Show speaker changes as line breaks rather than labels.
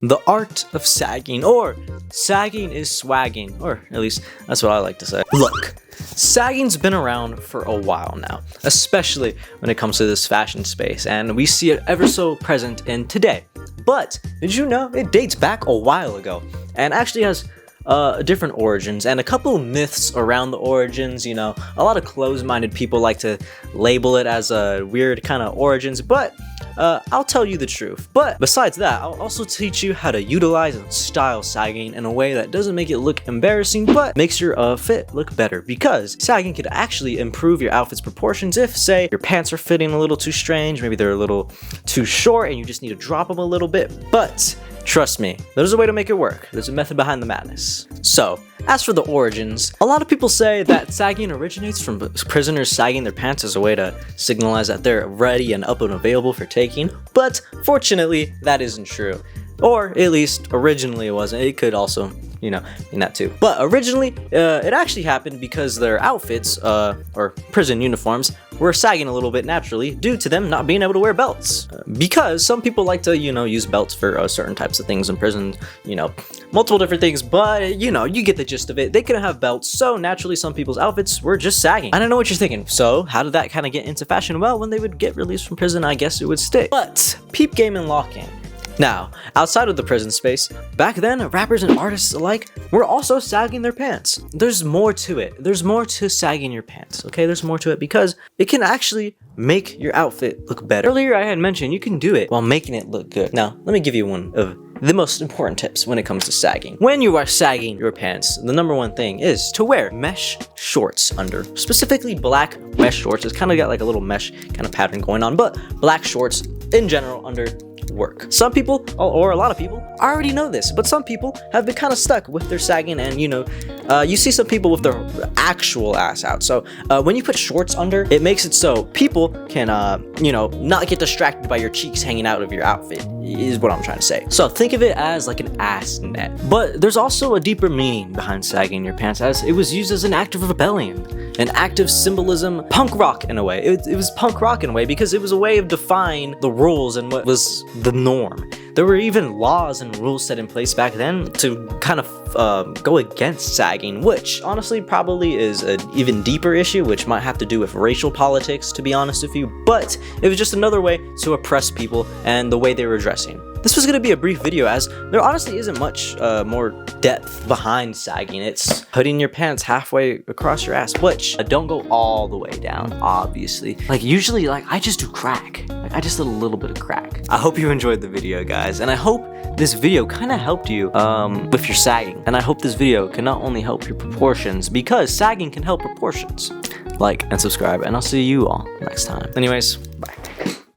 The art of sagging, or sagging is swagging, or at least that's what I like to say. Look, sagging's been around for a while now, especially when it comes to this fashion space, and we see it ever so present in today. But did you know it dates back a while ago and actually has different origins and a couple myths around the origins. You know, a lot of closed-minded people like to label it as a weird kind of origins, but I'll tell you the truth. But besides that, I'll also teach you how to utilize and style sagging in a way that doesn't make it look embarrassing, but makes your fit look better, because sagging could actually improve your outfit's proportions if, say, your pants are fitting a little too strange, maybe they're a little too short and you just need to drop them a little bit. But trust me, there's a way to make it work. There's a method behind the madness. So, as for the origins, a lot of people say that sagging originates from prisoners sagging their pants as a way to signalize that they're ready and up and available for taking, but fortunately, that isn't true. Or at least originally it wasn't. It could also, you know, mean that too. But originally, it actually happened because their outfits, or prison uniforms, were sagging a little bit naturally due to them not being able to wear belts. Because some people like to, you know, use belts for certain types of things in prison, you know, multiple different things, but, you know, you get the gist of it. They couldn't have belts, so naturally some people's outfits were just sagging. And I know what you're thinking, so how did that kind of get into fashion? Well, when they would get released from prison, I guess it would stick. But peep game and lock-in. Now, outside of the prison space, back then, rappers and artists alike were also sagging their pants. There's more to it. There's more to sagging your pants, okay? There's more to it because it can actually make your outfit look better. Earlier, I had mentioned you can do it while making it look good. Now, let me give you one of the most important tips when it comes to sagging. When you are sagging your pants, the number one thing is to wear mesh shorts under. Specifically, black mesh shorts. It's kind of got like a little mesh kind of pattern going on, but black shorts in general under work. Some people, or a lot of people, already know this, but some people have been kind of stuck with their sagging, and you know, you see some people with their actual ass out. So when you put shorts under, it makes it so people can, you know, not get distracted by your cheeks hanging out of your outfit, is what I'm trying to say. So think of it as like an ass net. But there's also a deeper meaning behind sagging your pants, as it was used as an act of rebellion, an act of symbolism, punk rock in a way. It was punk rock in a way because it was a way of defying the rules and what was the norm. There were even laws and rules set in place back then to kind of go against sagging, which honestly probably is an even deeper issue, which might have to do with racial politics, to be honest with you, but it was just another way to oppress people and the way they were dressing. This was going to be a brief video, as there honestly isn't much more depth behind sagging. It's putting your pants halfway across your ass, which don't go all the way down, obviously. Like usually, like I just do crack. Like I just did a little bit of crack. I hope you enjoyed the video, guys, and I hope this video kind of helped you with your sagging. And I hope this video can not only help your proportions, because sagging can help proportions. Like and subscribe, and I'll see you all next time. Anyways, bye.